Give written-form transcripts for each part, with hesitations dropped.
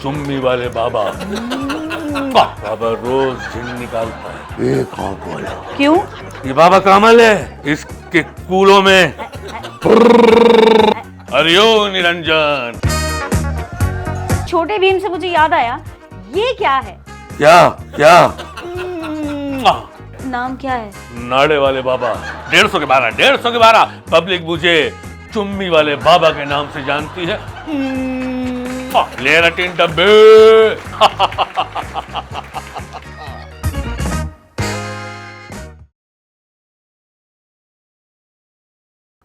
चुम्मी वाले बाबा। बाबा रोज जिन निकालता है एक आंख वाला। क्यों? ये बाबा का अमल है, इसके कूलों में। हरिओ निरंजन। छोटे भीम से मुझे याद आया, ये क्या है? क्या क्या? नाम क्या है? नाड़े वाले बाबा। 150 के 12, 150 के 12। पब्लिक मुझे चुम्मी वाले बाबा के नाम से जानती है। ले रटीन डब्बे।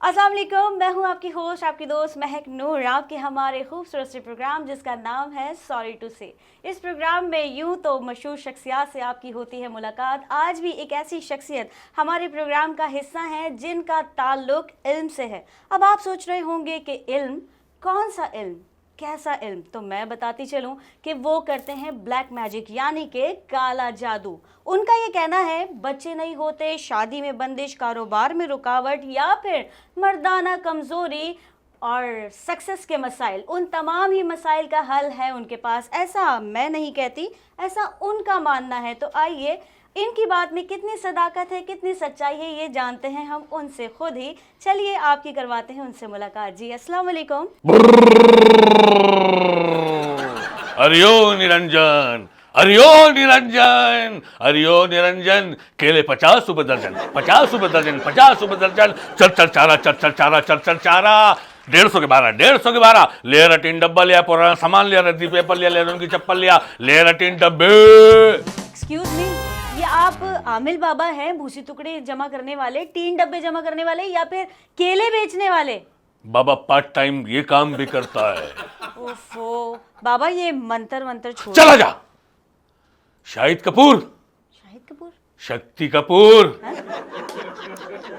अस्सलाम वालेकुम, मैं हूं आपकी होस्ट, आपकी दोस्त महक नूर, आपके हमारे खूबसूरत से प्रोग्राम जिसका नाम है सॉरी टू से। इस प्रोग्राम में यूं तो मशहूर शख्सियत से आपकी होती है मुलाकात। आज भी एक ऐसी शख्सियत हमारे प्रोग्राम का हिस्सा है जिनका ताल्लुक इल्म से है। अब आप सोच रहे होंगे कि इल्म, कौन सा इल्म, कैसा इल्म? तो मैं बताती चलूं कि वो करते हैं ब्लैक मैजिक यानी कि काला जादू। उनका ये कहना है बच्चे नहीं होते, शादी में बंदिश, कारोबार में रुकावट या फिर मर्दाना कमज़ोरी और सक्सेस के मसाइल, उन तमाम ही मसाइल का हल है उनके पास। ऐसा मैं नहीं कहती, ऐसा उनका मानना है। तो आइए इनकी बात में कितनी सदाकत है, कितनी सच्चाई है, ये जानते हैं हम उनसे खुद ही। चलिए आपकी करवाते हैं उनसे मुलाकात। जी अस्सलाम वालेकुम। हरिओ निरंजन, हरिओ निरंजन, हरिओ निरंजन। केले 50 रुपए दर्जन, 50 रुपए दर्जन, 50 रुपए दर्जन। चल चल चारा, चल चल चारा, चल चल चारा। 150 के 12, 150 के 12। ले रटीन डब्बा लिया, पुराना सामान लिया, रद्दी पेपर लिया, ले उनकी चप्पल लिया, ले रटीन डब्बे। एक्सक्यूज मी, ये आप आमिल बाबा हैं, भूसी टुकड़े जमा करने वाले, 3 डब्बे जमा करने वाले, या फिर केले बेचने वाले? बाबा पार्ट टाइम ये काम भी करता है। ओफो बाबा, ये मंतर मंतर छोड़। चला जा। शाहिद कपूर, शाहिद कपूर, शक्ति कपूर,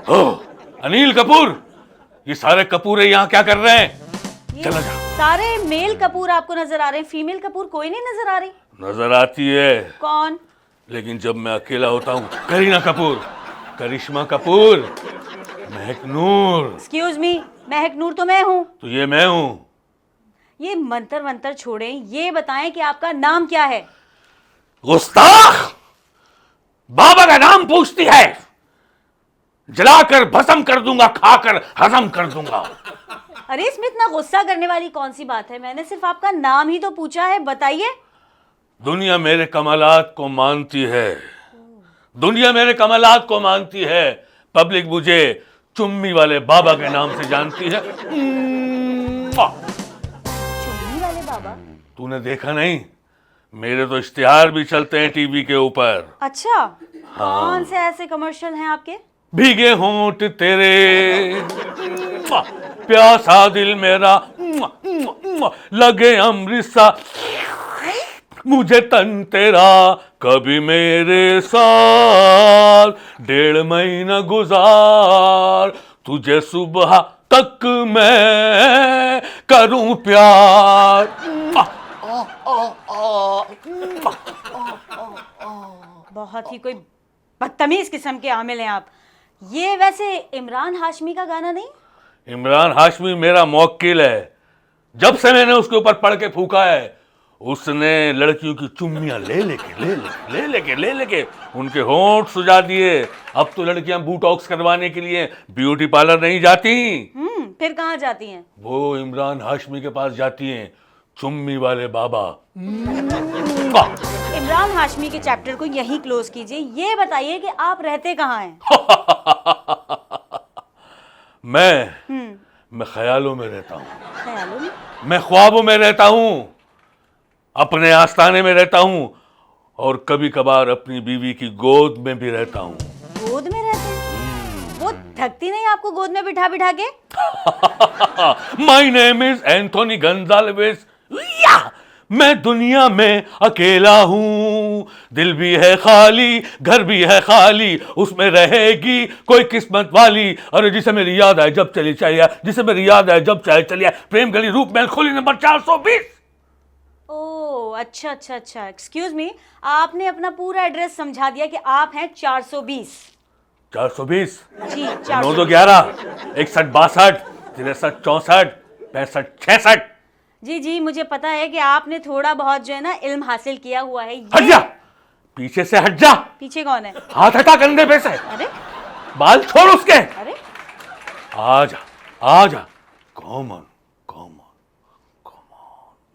हो अनिल कपूर, ये सारे कपूर यहाँ क्या कर रहे हैं? चला जा। सारे मेल कपूर आपको नजर आ रहे हैं, फीमेल कपूर कोई नहीं नजर आ रही। नजर आती है, कौन? लेकिन जब मैं अकेला होता हूँ, करीना कपूर, करिश्मा कपूर, महक नूर। एक्सक्यूज मी, महक नूर तो मैं हूँ। तो ये मैं हूँ। ये मंतर मंतर छोड़ें, ये बताएं कि आपका नाम क्या है? गुस्ताख, बाबा का नाम पूछती है। जलाकर भस्म कर दूंगा, खाकर हजम कर दूंगा। अरे इसमें इतना गुस्सा करने वाली कौन सी बात है? मैंने सिर्फ आपका नाम ही तो पूछा है, बताइए। दुनिया मेरे कमालात को मानती है, दुनिया मेरे कमालात को मानती है। पब्लिक मुझे चुम्मी वाले बाबा के नाम से जानती है। चुम्मी वाले बाबा? तूने देखा नहीं? मेरे तो इश्तिहार भी चलते हैं टीवी के ऊपर। अच्छा, कौन से ऐसे कमर्शियल हैं आपके? भीगे होंठ तेरे, प्यासा दिल मेरा, लगे अमृतसा, मुझे तन तेरा, कभी मेरे साथ 1.5 महीना गुजार, तुझे सुबह तक मैं करूं प्यार। बहुत ही कोई बदतमीज किस्म के आमिल हैं आप। ये वैसे इमरान हाशमी का गाना नहीं? इमरान हाशमी मेरा मौक्किल है। जब से मैंने उसके ऊपर पढ़ के फूका है, उसने लड़कियों की चुम्मियां ले लेके उनके होंठ सुजा दिए। अब तो लड़कियां बूटॉक्स करवाने के लिए ब्यूटी पार्लर नहीं जाती। फिर कहाँ जाती हैं? वो इमरान हाशमी के पास जाती हैं, चुम्मी वाले बाबा। इमरान हाशमी के चैप्टर को यहीं क्लोज कीजिए। ये बताइए कि आप रहते कहाँ हैं? मैं ख्यालों में रहता हूँ। ख्यालों में? मैं ख्वाबों में रहता हूँ, अपने आस्ताने में रहता हूँ, और कभी कभार अपनी बीवी की गोद में भी रहता हूँ। गोद में रहते हैं? वो थकती नहीं आपको गोद में बिठा बिठा के? My name is Anthony Gonsalves. मैं दुनिया में अकेला हूँ, दिल भी है खाली, घर भी है खाली, उसमें रहेगी कोई किस्मत वाली। अरे जिसे मेरी याद आए जब चली चाहिए, जिसे मेरी याद आए जब चाहे चलिए, प्रेम गली रूप महल खोली नंबर 420। ओह अच्छा अच्छा अच्छा, एक्सक्यूज मी, आपने अपना पूरा एड्रेस समझा दिया कि आप हैं 420। 420? जी 9 2 11 61 62 63 64 65 66। जी जी, मुझे पता है कि आपने थोड़ा बहुत जो है ना इल्म हासिल किया हुआ है। हट जा, पीछे से हट जा। पीछे कौन है? हाथ हटा कंधे पे से। अरे बाल छोड़ उसके। अरे, आजा आजा। कॉमन कॉमन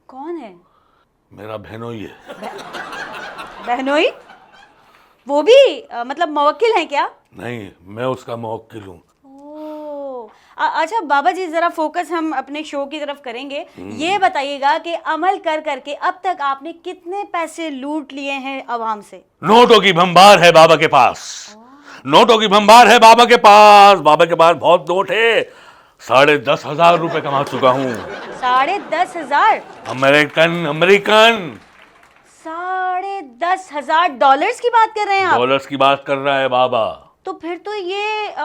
कौन है? मेरा बहनोई है। बहनोई? वो भी मतलब मुवक्किल हैं क्या? नहीं, मैं उसका मुवक्किल हूँ। ओह, अच्छा बाबा जी, जरा फोकस हम अपने शो की तरफ करेंगे। ये बताइएगा कि अमल कर करके अब तक आपने कितने पैसे लूट लिए हैं अवाम से? नोटों की भंबार है बाबा के पास। नोटों की भंबार है बाबा के पास। बाबा के पास बहुत नोट है। 10,500 रुपए कमा चुका हूँ। 10,500? American American. $10,500 की बात कर रहे हैं आप? डॉलर्स की बात कर रहा है बाबा। तो फिर तो ये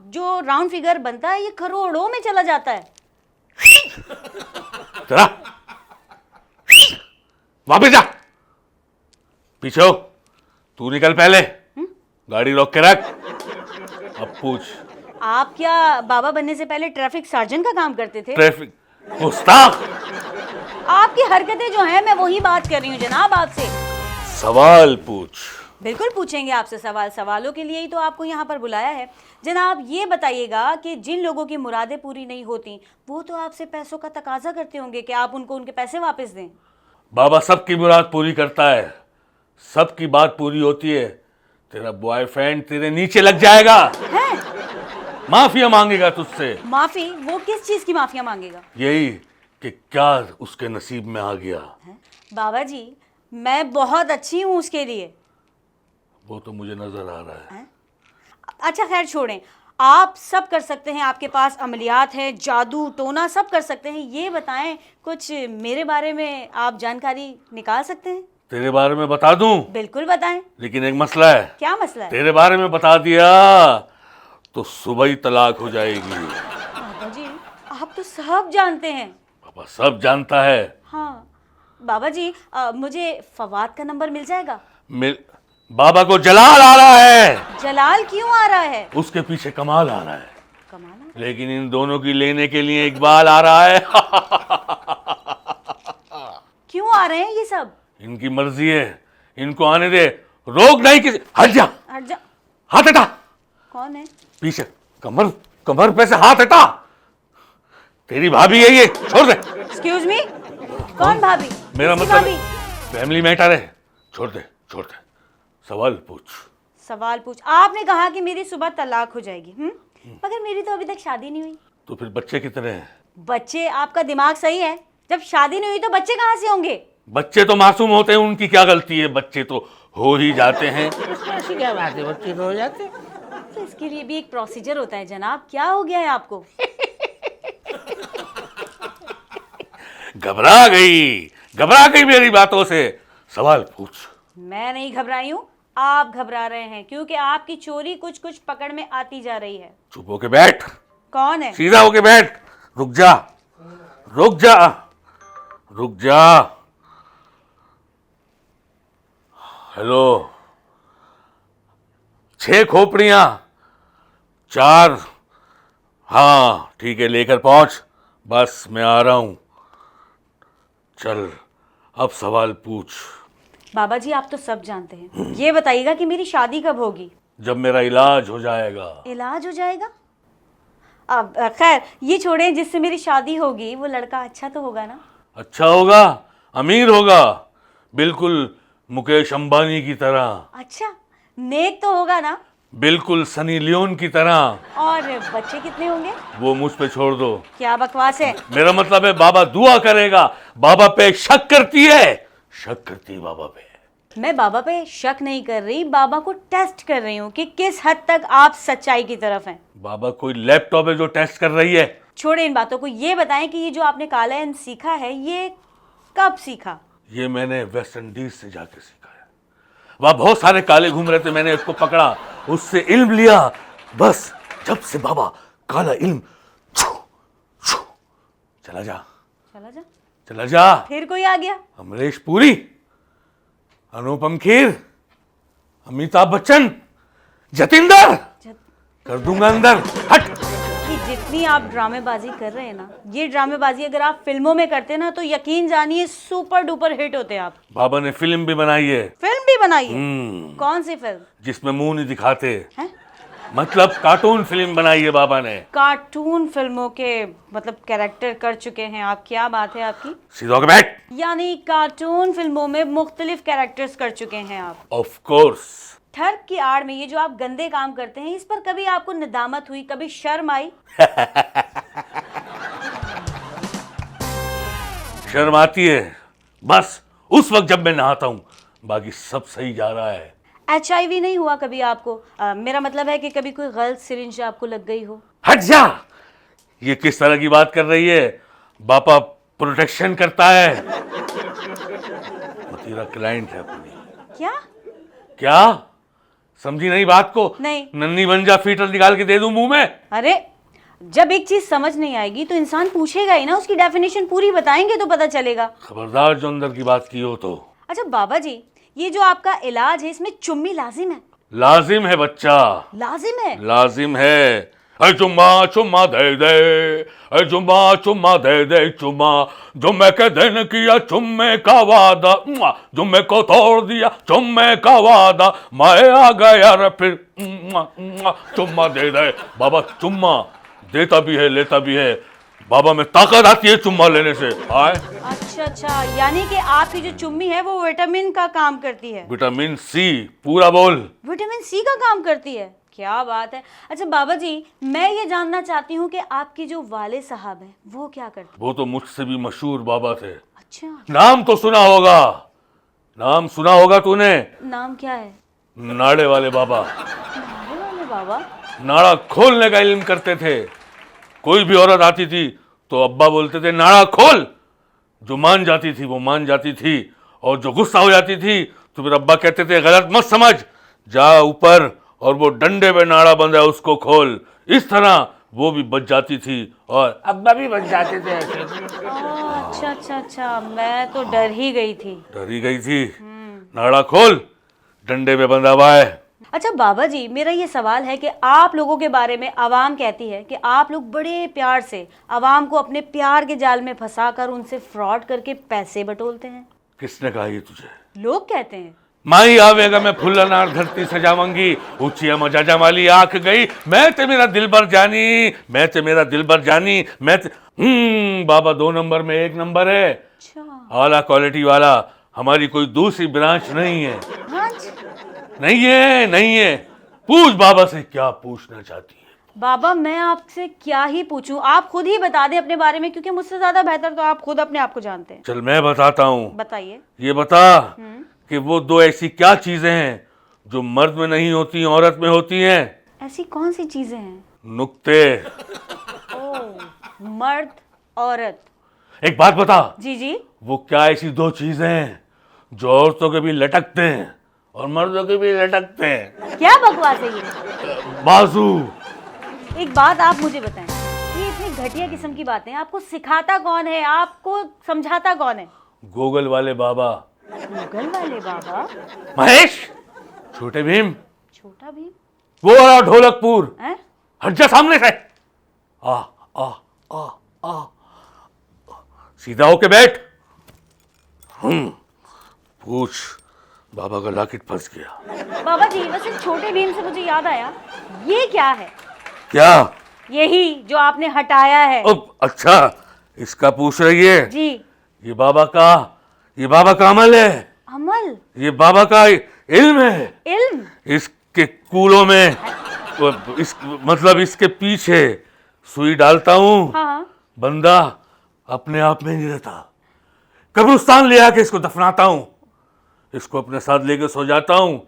जो राउंड फिगर बनता है ये करोड़ों में चला जाता है। चला, वापस जा। पीछे हो, तू निकल पहले। गाड़ी रोक के रख। अब पूछ। आप क्या बाबा बनने से पहले ट्रैफिक सार्जन का काम करते थे? ट्रैफिक गुस्ताख। आपकी हरकतें जो हैं, मैं वही बात कर रही हूँ जनाब आपसे। सवाल पूछ। बिल्कुल पूछेंगे आपसे सवाल। सवालों के लिए ही तो आपको यहाँ पर बुलाया है। जनाब ये बताइएगा कि जिन लोगों की मुरादें पूरी नहीं होती वो तो आपसे पैसों का तकाजा करते होंगे कि आप उनको उनके पैसे वापस दें। बाबा सबकी मुराद पूरी करता है, सबकी बात पूरी होती है। तेरा बॉयफ्रेंड तेरे नीचे लग जाएगा, हैं? माफिया मांगेगा तुझसे। माफी? वो किस चीज की माफिया मांगेगा? यही कि क्या उसके नसीब में आ गया। हैं? बाबा जी, मैं बहुत अच्छी हूँ उसके लिए। वो तो मुझे नजर आ रहा है। अच्छा खैर छोड़ें, आप सब कर सकते हैं, आपके पास अमलियात है, जादू टोना सब कर सकते हैं। ये बताएं कुछ मेरे बारे में आप जानकारी निकाल सकते हैं? तेरे बारे में बता दूं? बिल्कुल बताएं। लेकिन एक मसला है। क्या मसला है? तेरे बारे में बता दिया तो सुबह ही तलाक हो जाएगी। बाबा जी, आप तो सब जानते हैं। पापा सब जानता है। हाँ बाबा जी, मुझे फवाद का नंबर मिल जाएगा? बाबा को जलाल आ रहा है। जलाल क्यों आ रहा है? उसके पीछे कमाल आ रहा है। कमाल? लेकिन इन दोनों की लेने के लिए इकबाल आ रहा है। क्यों आ रहे हैं ये सब? इनकी मर्जी है, इनको आने दे। रोक नहीं किसी। हट जा। हट जा। हाथ हटा। कौन है? पीछे कमर, कमर पे से हाथ हटा। तेरी भाभी है ये, छोड़ दे। एक्सक्यूज मी, कौन भाभी? मेरा किसकी मतलब भाभी? फैमिली मैटर है। छोड़ दे छोड़ दे। सवाल पूछ। सवाल पूछ। आपने कहा कि मेरी सुबह तलाक हो जाएगी, मगर मेरी तो अभी तक शादी नहीं हुई। तो फिर बच्चे कितने हैं? बच्चे? आपका दिमाग सही है? जब शादी नहीं हुई तो बच्चे कहाँ से होंगे? बच्चे तो मासूम होते हैं, उनकी क्या गलती है? बच्चे तो हो ही जाते हैं। ऐसी क्या बात है, बच्चे तो हो जाते हैं। तो इसके लिए भी एक प्रोसीजर होता है जनाब। क्या हो गया है आपको? घबरा गई मेरी बातों से। सवाल पूछ। मैं नहीं घबराई हूँ, आप घबरा रहे हैं, क्योंकि आपकी चोरी कुछ कुछ पकड़ में आती जा रही है। चुप होके बैठ। कौन है? सीधा होके बैठ। रुक जा रुक जा रुक जा। हेलो। 6 खोपड़ियां, 4। हाँ ठीक है, लेकर पहुंच। बस मैं आ रहा हूं। चल अब सवाल पूछ। बाबा जी आप तो सब जानते हैं। ये बताइएगा कि मेरी शादी कब होगी? जब मेरा इलाज हो जाएगा। इलाज हो जाएगा? अब खैर ये छोड़ें, जिससे मेरी शादी होगी वो लड़का अच्छा तो होगा ना? अच्छा होगा, अमीर होगा, बिल्कुल मुकेश अंबानी की तरह। अच्छा, नेक तो होगा ना? बिल्कुल सनी लियोन की तरह। और बच्चे कितने होंगे? वो मुझ पे छोड़ दो। क्या बकवास है? मेरा मतलब है बाबा दुआ करेगा। बाबा पे शक करती है, शक करती है बाबा पे। मैं बाबा पे शक नहीं कर रही, बाबा को टेस्ट कर रही हूँ कि किस हद तक आप सच्चाई की तरफ हैं। बाबा कोई लैपटॉप है जो टेस्ट कर रही है? छोड़े इन बातों को, ये बताएं कि ये जो आपने काला एन सीखा है ये कब सीखा? ये मैंने वेस्ट इंडीज से जाके सीखा है। वहां बहुत सारे काले घूम रहे थे, मैंने एक को पकड़ा, उससे इल्म लिया। बस जब से बाबा काला इल्म छू, छू, चला जा चला जा। चला जा। फिर कोई आ गया? अमरीश पुरी, अनुपम खेर, अमिताभ बच्चन, जतिंदर, कर दूंगा अंदर। हट। कि जितनी आप ड्रामेबाजी कर रहे हैं ना, ये ड्रामेबाजी अगर आप फिल्मों में करते ना तो यकीन जानिए सुपर डुपर हिट होते आप। बाबा ने फिल्म भी बनाई है। फिल्म भी बनाई है? कौन सी फिल्म? जिसमें मुंह नहीं दिखाते हैं? मतलब कार्टून फिल्म बनाई है बाबा ने। कार्टून फिल्मों के मतलब कैरेक्टर कर चुके हैं आप, क्या बात है आपकी। सीधा होके बैठ। यानी कार्टून फिल्मों में मुख्तलिफ कैरेक्टर्स कर चुके हैं आप। Of course. ठग की आड़ में ये जो आप गंदे काम करते हैं, इस पर कभी आपको निदामत हुई, कभी शर्म आई? शर्म आती है बस उस वक्त जब मैं नहाता हूँ, बाकी सब सही जा रहा है। HIV नहीं हुआ कभी आपको? मेरा मतलब है कि कभी कोई गलत सिरिंज आपको लग गई हो? हट जा, ये किस तरह की बात कर रही है? बापा प्रोटेक्शन करता है। वो तेरा क्लाइंट है अपनी। क्या? क्या समझी नहीं बात को? नहीं। नन्ही बन जा, फीटर निकाल के दे दूं मुंह में। अरे जब एक चीज समझ नहीं आएगी तो इंसान पूछेगा ही ना, उसकी डेफिनेशन पूरी बताएंगे तो पता चलेगा। खबरदार जो अंदर की बात की हो तो। अच्छा बाबा जी, ये जो आपका इलाज है इसमें चुम्मी लाजिम है? लाजिम है बच्चा, लाजिम है? लाजिम है। अरे चुम्मा चुम्मा दे दे, अरे चुम्मा चुम्मा दे दे, चुम्मा जुम्मे के दिन किया चुम्मे का वादा, जुम्मे को तोड़ दिया चुम्मे का वादा, मैं आ गया रे फिर चुम्मा दे दे। बाबा चुम्मा देता भी है लेता भी है, बाबा में ताकत आती है चुम्मा लेने से। आए अच्छा अच्छा, यानी कि आपकी जो चुम्मी है वो विटामिन का काम करती है? विटामिन सी, पूरा बोल। विटामिन सी का काम करती है, क्या बात है। अच्छा बाबा जी, मैं ये जानना चाहती हूँ कि आपकी जो वाले साहब हैं वो क्या करते हैं? वो तो मुझसे भी मशहूर बाबा थे। अच्छा, नाम तो सुना होगा, नाम सुना होगा तूने? नाम क्या है? नाड़े वाले बाबा। नाड़े वाले बाबा? नाड़ा खोलने का इल्म करते थे। कोई भी औरत आती थी तो अब्बा बोलते थे नाड़ा खोल, जो मान जाती थी वो मान जाती थी, और जो गुस्सा हो जाती थी तो फिर अब्बा कहते थे गलत मत समझ, जा ऊपर और वो डंडे पे नाड़ा बंधा है उसको खोल। इस तरह वो भी बच जाती थी और अब्बा भी बन जाते थे ऐसे। अच्छा अच्छा अच्छा, मैं तो डर ही गई थी। डरी गई थी। नाड़ा खोल, डंडे पे बंधा हुआ है। अच्छा बाबा जी, मेरा ये सवाल है कि आप लोगों के बारे में आवाम कहती है कि आप लोग बड़े प्यार से आवाम को अपने प्यार के जाल में फंसाकर उनसे फ्रॉड करके पैसे बटोलते हैं। किसने कहा ये तुझे? लोग कहते हैं। माई आवेगा मैं फुल्ला नार धरती सजावंगी, ऊंची मजाजा वाली आंख गई, मैं ते मेरा दिल भर जानी, मैं ते मेरा दिल भर जानी, मैं ते... बाबा 2 नंबर में 1 नंबर है। अच्छा, आला क्वालिटी वाला, हमारी कोई दूसरी ब्रांच नहीं है। हाँ जी। नहीं है, नहीं है। पूछ बाबा से क्या पूछना चाहती है। बाबा मैं आपसे क्या ही पूछूं, आप खुद ही बता दें अपने बारे में, क्योंकि मुझसे ज्यादा बेहतर तो आप खुद अपने आप को जानते हैं। चल मैं बताता हूँ। बताइए। ये बता कि वो 2 ऐसी क्या चीजें हैं जो मर्द में नहीं होती औरत में होती हैं? ऐसी कौन सी चीजें हैं? नुक्ते। ओ, मर्द औरत। एक बात बता, जी जी। वो क्या ऐसी 2 चीजें हैं जो औरतों के भी लटकते हैं और मर्दों के भी लटकते हैं? क्या बकवास है ये? बाजू। एक बात आप मुझे बताएं, ये इतनी घटिया किस्म की बातें आपको सिखाता कौन है, आपको समझाता कौन है? गूगल वाले बाबा। गूगल वाले बाबा? महेश, छोटे भीम, छोटा भीम? वो वाला ढोलकपुर। हैं? हट जा सामने से। आ आ आ आ, सीधा होके बैठ। पूछ, बाबा का लॉकेट फंस गया। बाबा जी वैसे छोटे भीम से मुझे याद आया, ये क्या है? क्या? यही जो आपने हटाया है। अच्छा, इसका पूछ रही है? जी। ये बाबा का अमल है। अमल? ये बाबा का इल्म है। इल्म? इसके कूलों में मतलब इसके पीछे सुई डालता हूँ। हाँ। बंदा अपने आप में नहीं रहता, कब्रिस्तान ले आके इसको दफनाता हूँ, इसको अपने साथ लेके सो जाता हूँ।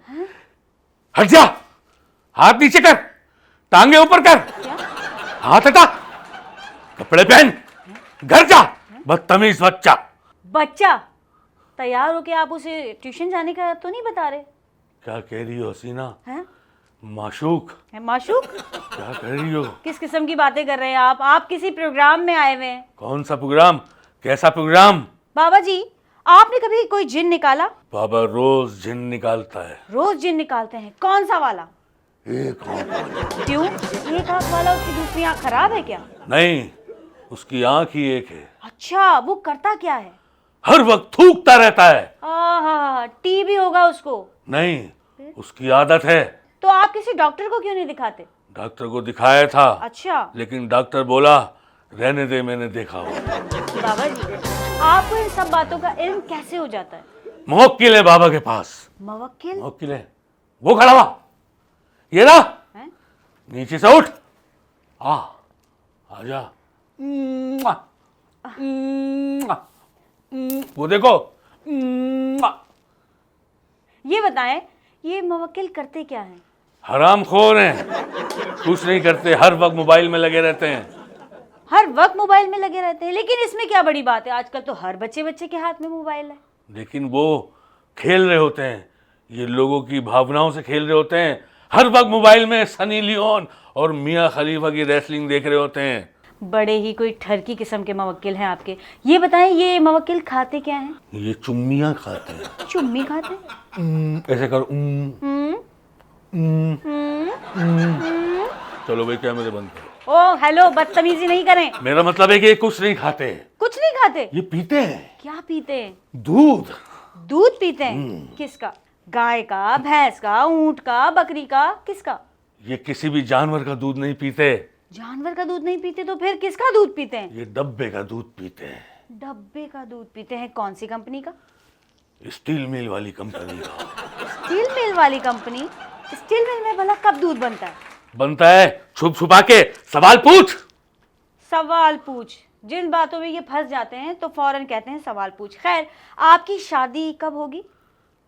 हट जा, हाथ नीचे कर, टांगे ऊपर कर। क्या? हाथ हटा, कपड़े पहन, घर जा, बदतमीज बच्चा। बच्चा? तैयार होके आप उसे ट्यूशन जाने का तो नहीं बता रहे? क्या कह रही हो हसीना? हैं? माशूक? है माशूक? क्या कह रही हो? किस किस्म की बातें कर रहे हैं आप किसी प्रोग्राम में आए हुए हैं। कौन सा प्रोग्राम? कैसा प्रोग्राम? बाबा जी, आपने कभी कोई जिन निकाला? बाबा रोज जिन निकालता है। रोज जिन निकालते हैं? कौन सा वाला? एक आंख वाला। क्यों? एक आंख वाला, उसकी दूसरी आंख खराब है क्या? नहीं, उसकी आंख ही एक है। अच्छा, वो करता क्या है? हर वक्त थूकता रहता है। आहा, टीबी होगा उसको। नहीं, उसकी आदत है। तो आप किसी डॉक्टर को क्यों नहीं दिखाते? डॉक्टर को दिखाया था, अच्छा लेकिन डॉक्टर बोला रहने दे, मैंने देखा हो। बाबा जी, आपको इन सब बातों का इल्म कैसे हो जाता है? मुवक्किल है बाबा के पास। मुवक्किल? मुवक्किल है, वो खड़ा हुआ, ये ना, हैं? नीचे से उठ, आजा। वो देखो। ये बताएं, ये मुवक्किल करते क्या हैं? हरामखोर हैं, कुछ नहीं करते, हर वक्त मोबाइल में लगे रहते हैं। हर वक्त मोबाइल में लगे रहते हैं, लेकिन इसमें क्या बड़ी बात है? आजकल तो हर बच्चे के हाथ में मोबाइल है। लेकिन वो खेल रहे होते हैं, ये लोगों की भावनाओं से खेल रहे होते हैं। हर वक्त मोबाइल में सनी लियोन और मियां खलीफा की रेसलिंग देख रहे होते हैं। बड़े ही कोई ठरकी किस्म के मुवक्किल हैं आपके। ये बताएं, ये मुवक्किल खाते क्या हैं? ये चुम्मियां खाते हैं। चुम्मी खाते हैं? ऐसे कर। हम्म, चलो भाई, कैमरे बंद करो। ओ हेलो, बदतमीजी नहीं करें। मेरा मतलब है कि ये कुछ नहीं खाते, कुछ नहीं खाते? ये पीते हैं क्या पीते हैं? दूध। दूध पीते हैं? किसका? गाय का, भैंस का, ऊंट का, बकरी का, किसका? ये किसी भी जानवर का दूध नहीं पीते, जानवर का दूध नहीं पीते तो फिर किसका दूध पीते हैं? ये डब्बे का दूध पीते हैं। डब्बे का दूध पीते हैं? कौन सी कंपनी का? स्टील मिल वाली कंपनी का। स्टील मिल वाली कंपनी? स्टील मिल में भला कब दूध बनता है? बनता है छुप छुपा के। सवाल पूछ। सवाल पूछ। जिन बातों में ये फंस जाते हैं तो फौरन कहते हैं सवाल पूछ। खैर, आपकी शादी कब होगी?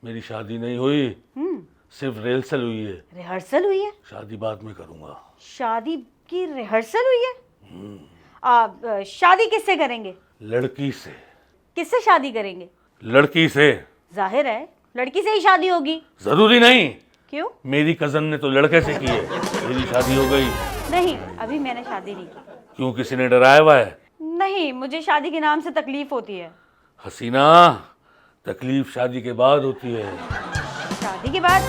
मेरी शादी नहीं हुई, सिर्फ रिहर्सल हुई है। रिहर्सल हुई है? शादी बाद में करूंगा। शादी की रिहर्सल हुई है? आप शादी किससे करेंगे? लड़की से। किससे शादी करेंगे? लड़की से। जाहिर है लड़की से ही शादी होगी। जरूरी नहीं। क्यों? मेरी कजन ने तो लड़के से की है, मेरी शादी हो गई। नहीं, अभी मैंने शादी नहीं की। क्यों, किसी ने डराया हुआ है? नहीं, मुझे शादी के नाम से तकलीफ होती है। हसीना, तकलीफ शादी के बाद होती है। शादी के बाद?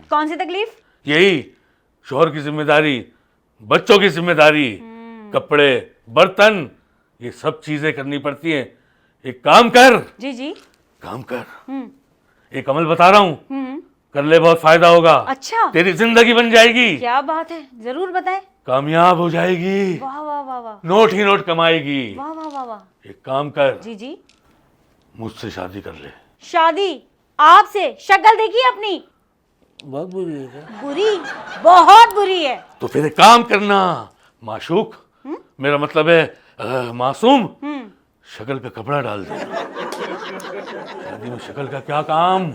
कौन सी तकलीफ? यही, शोहर की जिम्मेदारी, बच्चों की जिम्मेदारी, कपड़े, बर्तन, ये सब चीजें करनी पड़ती हैं। एक काम कर। जी जी। काम कर। एक अमल बता रहा हूँ, कर ले, बहुत फायदा होगा। अच्छा, तेरी जिंदगी बन जाएगी। क्या बात है, जरूर बताएं। कामयाब हो जाएगी। वाह वाह वाह वाह। नोट ही नोट कमाएगी। वाह वाह वाह वाह। एक काम कर, जी जी। मुझसे शादी कर ले। शादी आपसे? शक्ल देखिए अपनी, बहुत बुरी है क्या? बुरी, बहुत बुरी है। तो फिर एक काम करना माशूक, मेरा मतलब है मासूम, शक्ल पे कपड़ा डाल दे। शादी में शक्ल का क्या काम?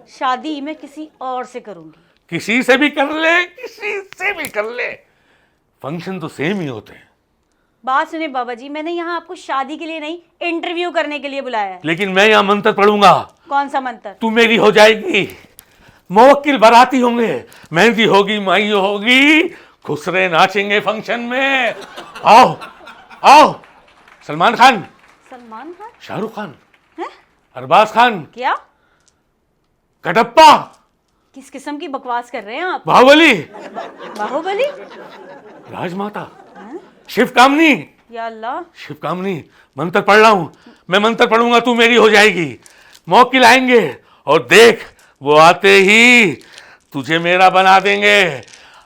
शादी मैं किसी और से करूंगी। किसी से भी कर ले, किसी से भी कर ले, फंक्शन तो सेम ही होते हैं। बात सुने बाबा जी, मैंने यहाँ आपको शादी के लिए नहीं, इंटरव्यू करने के लिए बुलाया है। लेकिन मैं यहाँ मंत्र पढ़ूंगा। कौन सा मंत्र? तू मेरी हो जाएगी, मुवक्किल बाराती होंगे, मेहंदी होगी, माई होगी, खुसरे नाचेंगे फंक्शन में। आओ आओ। सलमान खान, सलमान खान? शाहरुख खान, हैं? अरबाज खान, क्या? कटप्पा, किस किस्म की बकवास कर रहे हैं आप? बाहुबली, बाहुबली? राजमाता, शिव कामनी। या अल्लाह। शिव कामनी, मंत्र पढ़ रहा हूं मैं, मंत्र पढ़ूंगा, तू मेरी हो जाएगी। मुवक्किल आएंगे और देख, वो आते ही तुझे मेरा बना देंगे।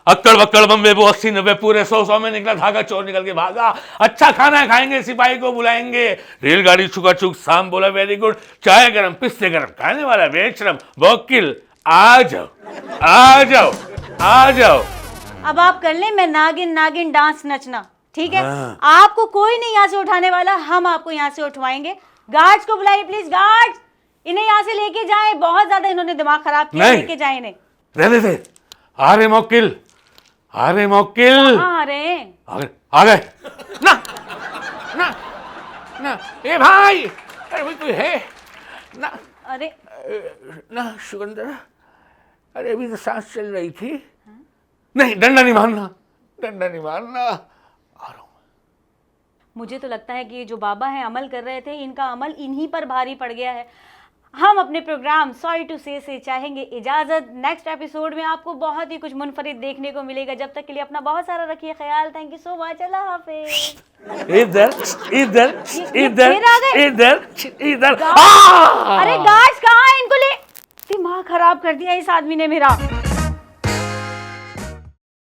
अक्कड़ बक्कड़ बम्बे वो 80-90 पूरे 100 में निकला धागा, चोर निकल के भागा। अच्छा खाना खाएंगे, सिपाही को बुलाएंगे, रेलगाड़ी छुका छुक, शाम बोला वेरी गुड, चाय गरम, पिस्ते गरम, खाने वाला बेशरम। मुवक्किल आ जाओ, आ जाओ, आ जाओ। अब आप कर लें, मैं नागिन नागिन डांस नचना, ठीक है? हाँ। आपको कोई नहीं यहाँ से उठाने वाला, हम आपको यहाँ से उठवाएंगे। गार्ड्स को बुलाइए प्लीज, गार्ड्स इन्हें यहाँ से लेके जाएं, बहुत ज्यादा इन्होंने दिमाग खराब किया। लेके जाएं इन्हें। रहने दे, आ रहे मुवक्किल, आ रहे मुवक्किल। कहाँ आ रहे हैं? आ गए। ना ना ना, ए भाई, अरे भाई कोई है ना? अरे ना सुगंधरा, अरे अभी तो सांस चल रही थी। नहीं, डंडा नहीं मारना, डंडा नहीं मारना। आ रहा हूं। मुझे तो लगता है कि ये जो बाबा हैं अमल कर रहे थे, इनका अमल इन्हीं पर भारी पड़ गया है। हम अपने प्रोग्राम सॉरी टू से चाहेंगे इजाजत। नेक्स्ट एपिसोड में आपको बहुत ही कुछ मुनफरिद देखने को मिलेगा। जब तक के लिए अपना बहुत सारा रखिए ख्याल। Thank you so much. अल्लाह हाफिज। इधर इधर ये इधर फिर आ गए? इधर इधर अरे गार्ड्स कहाँ हैं? इनको ले, दिमाग खराब कर दिया इस आदमी ने मेरा।